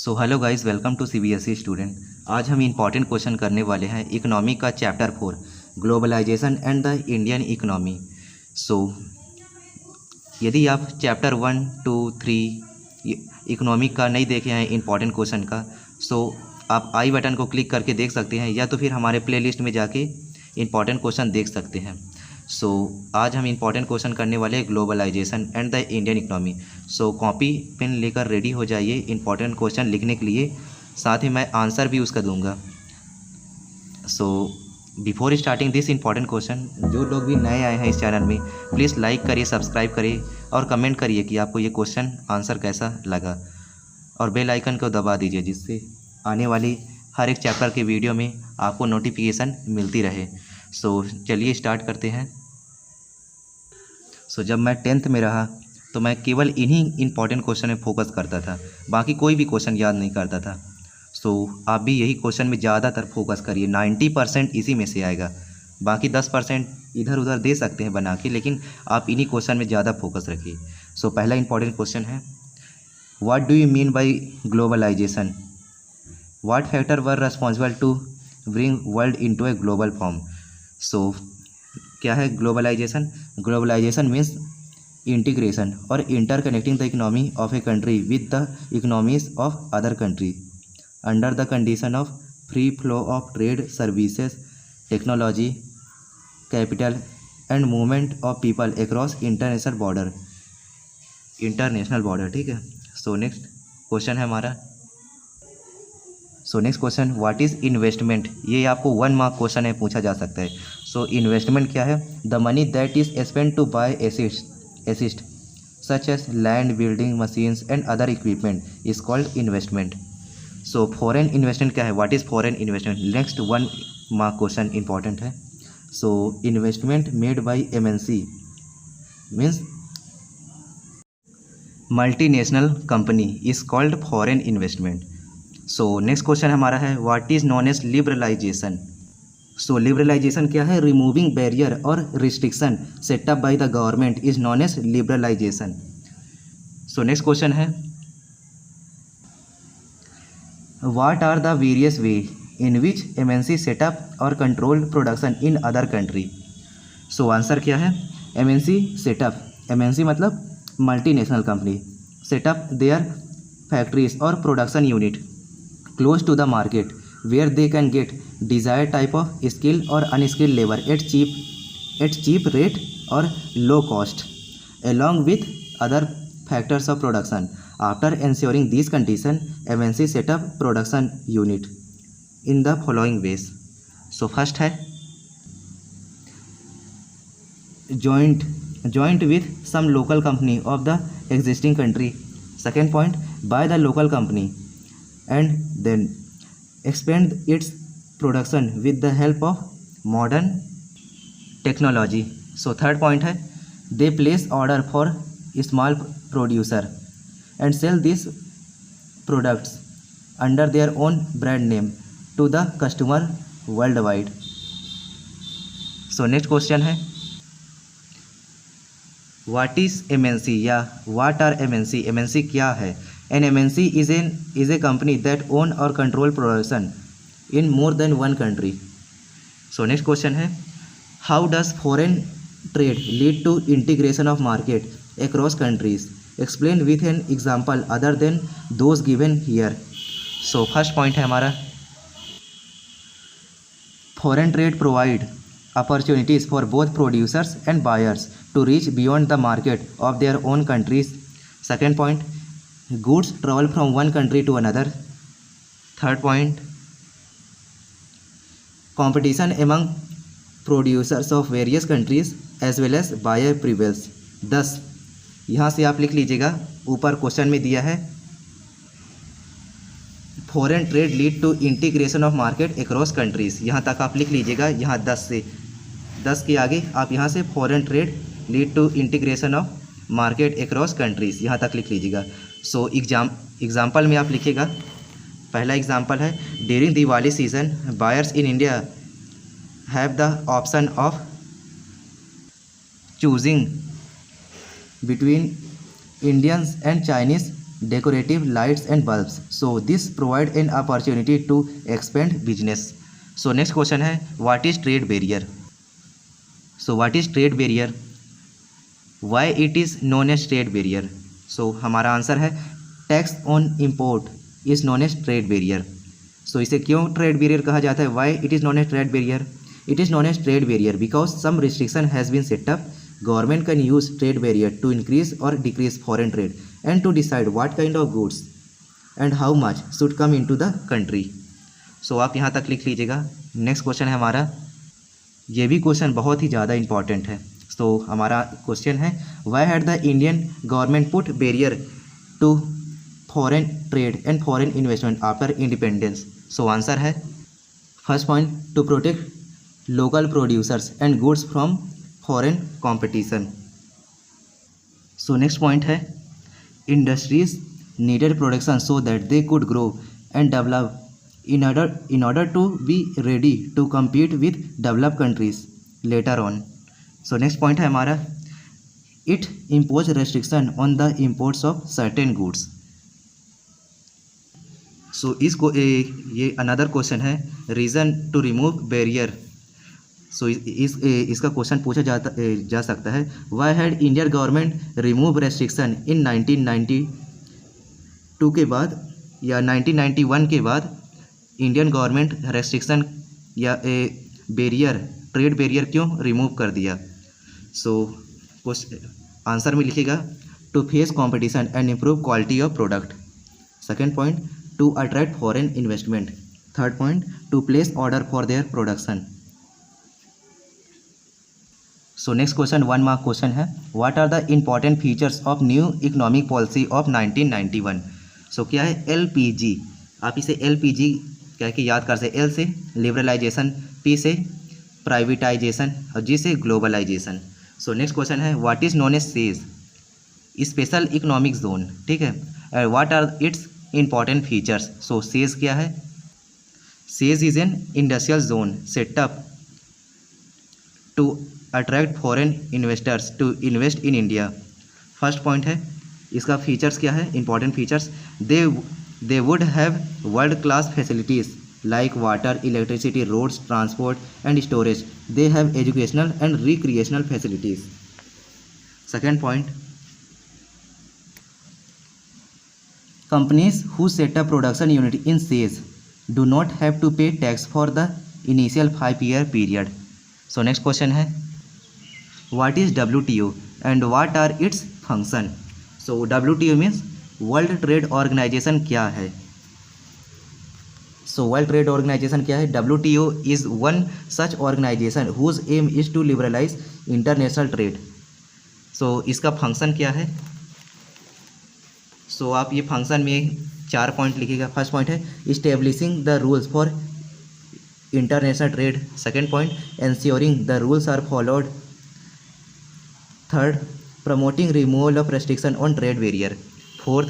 So hello guys, welcome to CBSE student. आज हम important question करने वाले हैं इकोनॉमी का chapter 4, globalisation and the Indian economy. So यदि आप चैप्टर 1, 2, 3 इकोनॉमी का नहीं देखे हैं इम्पॉर्टेंट क्वेश्चन का, सो आप आई बटन को क्लिक करके देख सकते हैं, या तो फिर हमारे प्लेलिस्ट में जाके इम्पॉर्टेंट क्वेश्चन देख सकते हैं। सो आज हम इम्पॉर्टेंट क्वेश्चन करने वाले हैं globalisation and the Indian economy. So copy pen लेकर रेडी हो जाइए इम्पॉर्टेंट क्वेश्चन लिखने के लिए, साथ ही मैं आंसर भी उसका दूंगा। So before starting this important question, जो लोग भी नए आए हैं इस चैनल में, प्लीज़ लाइक करिए, सब्सक्राइब करिए और कमेंट करिए कि आपको ये क्वेश्चन आंसर कैसा लगा, और बेल आइकन को दबा दीजिए जिससे आने वाली हर एक चैप्टर के वीडियो में आपको नोटिफिकेशन मिलती रहे। सो चलिए स्टार्ट करते हैं। सो जब मैं 10th में रहा तो मैं केवल इन्हीं इम्पॉर्टेंट क्वेश्चन में फोकस करता था, बाकी कोई भी क्वेश्चन याद नहीं करता था। सो आप भी यही क्वेश्चन में ज़्यादातर फोकस करिए, 90% इसी में से आएगा, बाकी 10% इधर उधर दे सकते हैं बना के, लेकिन आप इन्हीं क्वेश्चन में ज़्यादा फोकस रखिए। सो पहला इंपॉर्टेंट क्वेश्चन है, what do you mean by globalisation? What factor were responsible to bring world into a global form? So क्या है ग्लोबलाइजेशन? ग्लोबलाइजेशन मीन्स इंटीग्रेशन और interconnecting the economy of a country with the economies of other country under the condition of free flow of trade, services, technology, capital and movement of people across international border. ठीक है। So next question है हमारा। सो next question, what is investment? ये आपको 1 mark question है, पूछा जा सकता है। सो इन्वेस्टमेंट क्या है? The money that is spend to buy assets such as land, building, machines and other equipment is called investment. So foreign investment क्या है? What is foreign investment? Next 1 mark question important है। So investment made by MNC means multinational company is called foreign investment. So next question हमारा है, what is known as liberalisation? So liberalisation क्या है? Removing barrier or restriction setup by the government is known as liberalisation. So next question है, what are the various way in which MNC setup और control production in other country? So answer क्या है? MNC setup, MNC मतलब multinational company, setup their factories और production unit close to the market where they can get desired type of skilled or unskilled labor at cheap rate or low cost, along with other factors of production. After ensuring these conditions, MNC set up production unit in the following ways. So first है joint with some local company of the existing country. Second point, by the local company and then expand its production with the help of modern technology. So third point है, they place order for small producer and sell these products under their own brand name to the customer worldwide. So next question है, what is MNC या what are MNC? MNC क्या है? An MNC is a company that own or control production in more than one country. So next question है, how does foreign trade lead to integration of market across countries? Explain with an example other than those given here. So first point है हमारा, foreign trade provide opportunities for both producers and buyers to reach beyond the market of their own countries. Second point, goods travel from one country to another. Third point, competition among producers of various countries as well as buyer prevails. 10 यहाँ से आप लिख लीजिएगा, ऊपर question में दिया है foreign trade lead to integration of market across countries, यहाँ तक आप लिख लीजिएगा। यहाँ 10 के आगे आप यहाँ से foreign trade lead to integration of market across countries यहाँ तक लिख लीजिएगा। सो एग्जाम्पल में आप लिखिएगा। पहला एग्जाम्पल है, during Diwali season buyers in India have the option of choosing between Indians and Chinese decorative lights and bulbs. So this provide an opportunity to expand business. So next question है, what is trade barrier? So what is trade barrier? Why it is known as trade barrier? So हमारा answer है tax on import is known as trade barrier. So इसे क्यों trade barrier कहा जाता है? Why it is known as trade barrier? It is known as trade barrier because some restriction has been set up. Government can use trade barrier to increase or decrease foreign trade and to decide what kind of goods and how much should come into the country. सो आप यहाँ तक लिख लीजिएगा. Next question है हमारा, ये भी question बहुत ही ज़्यादा इंपॉर्टेंट है. तो हमारा क्वेश्चन है, why had the Indian government put barrier to foreign trade and foreign investment after independence? So answer है first point, to protect local producers and goods from foreign competition. So next point है, industries needed production so that they could grow and develop in order to be ready to compete with developed countries later on. So next point है हमारा, it impose restriction on the imports of certain goods. So इसको ये another question है, reason to remove barrier. So इसका question पूछा जा सकता है, why had Indian government remove restriction in 1992 के बाद या 1991 के बाद इंडियन गवर्नमेंट रेस्ट्रिक्शन या बैरियर ट्रेड बैरियर क्यों रिमूव कर दिया? सो आंसर में लिखिएगा, to face competition and improve quality of product. Second point, to attract foreign investment. Third point, to place order for their production. So next question 1 mark question है, what are the important features of new economic policy of 1991? So क्या है? LPG. आप इसे LPG कह के याद कर सकते. L से लिबरलाइजेशन, P से प्राइवेटाइजेशन और G से ग्लोबलाइजेशन. सो नेक्स्ट क्वेश्चन है, what is known as SEZ? Special economic zone. ठीक है. What are its important features? So SEZ क्या है? SEZ is an industrial zone set up to attract foreign investors to invest in India. First point है, इसका features क्या है? Important features, they would have world class facilities like water, electricity, roads, transport and storage. They have educational and recreational facilities. Second point, companies who set up production unit in SEZ do not have to pay tax for the initial 5-year period. So next question है, what is WTO and what are its function? So WTO means world trade organisation क्या है? So world trade organisation क्या है? WTO is one such organisation whose aim is to liberalise international trade. So इसका function क्या है? सो आप ये function में 4 पॉइंट लिखिएगा. फर्स्ट पॉइंट है, establishing the rules for international trade. Second point, ensuring the rules are followed. Third, promoting removal of restriction on trade barrier. Fourth,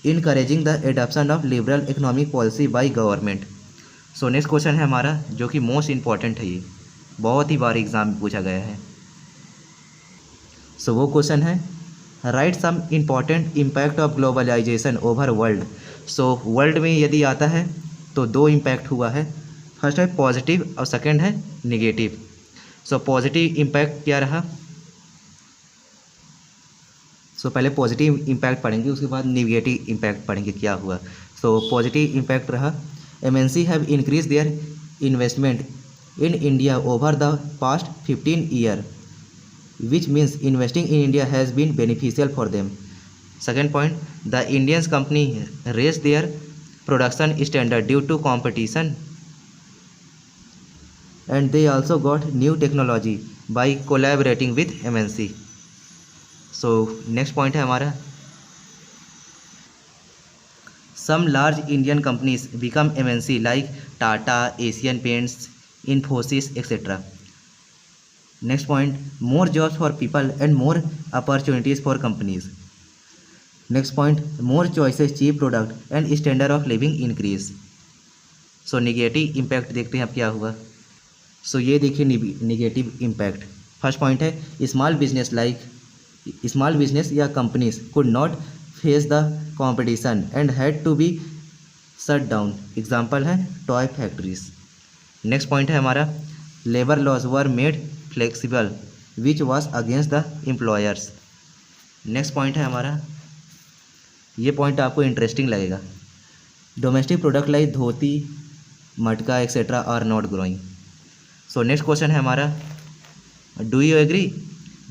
encouraging the adoption of liberal economic policy by government. So next question है हमारा, जो कि most important है, ये बहुत ही बार exam में पूछा गया है. सो वो क्वेश्चन है, right some important impact of globalisation over world. So world में यदि आता है तो 2 इम्पैक्ट हुआ है. फर्स्ट है पॉजिटिव और सेकेंड है निगेटिव. सो पॉजिटिव इम्पैक्ट क्या रहा? सो पहले पॉजिटिव इम्पैक्ट पढ़ेंगे, उसके बाद निगेटिव इम्पैक्ट पढ़ेंगे क्या हुआ. सो पॉजिटिव इम्पैक्ट रहा, MNC have increase their investment in India over the past 15 year which means investing in India has been beneficial for them. Second point, the Indians company raise their production standard due to competition and they also got new technology by collaborating with MNC. So next point है हमारा, some large Indian companies become MNC like Tata, Asian Paints, Infosys etcetera. Next point, more jobs for people and more opportunities for companies. Next point, more choices, cheap product and standard of living increase. So negative impact देखते हैं अब क्या हुआ. So ये देखिए negative impact. First point है, small business या companies could not face the competition and had to be shut down. Example है टॉय फैक्ट्रीज। नेक्स्ट पॉइंट है हमारा labour laws were made flexible which was against the employers. Next point है हमारा, ये point आपको interesting लगेगा, domestic product like dhoti matka etcetera are not growing. So next question है हमारा, do you agree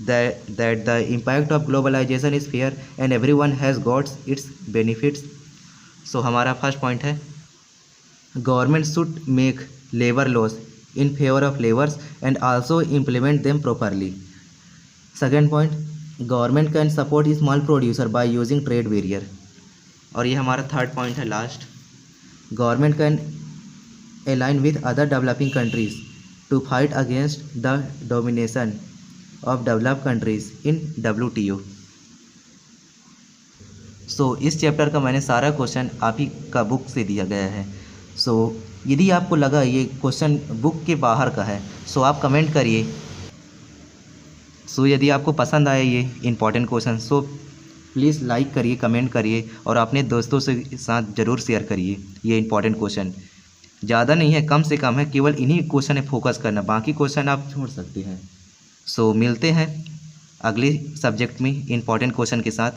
that the impact of globalisation is fair and everyone has gots its benefits. So हमारा first point है government should make labour laws in favour of labours and also implement them properly. Second point, government can support small producer by using trade barrier. और ये हमारा third point है last, government can align with other developing countries to fight against the domination of developed countries in WTO। सो इस chapter का मैंने सारा question आप ही का बुक से दिया गया है। सो यदि आपको लगा ये क्वेश्चन बुक के बाहर का है सो आप कमेंट करिए। सो यदि आपको पसंद आए ये important question so please like करिए, कमेंट करिए और अपने दोस्तों से साथ ज़रूर शेयर करिए। ये इम्पॉर्टेंट क्वेश्चन ज़्यादा नहीं है, कम से कम है, केवल इन्हीं क्वेश्चन में फोकस करना, बाकी क्वेश्चन आप छोड़ सकते हैं। सो मिलते हैं अगले सब्जेक्ट में इम्पॉर्टेंट क्वेश्चन के साथ।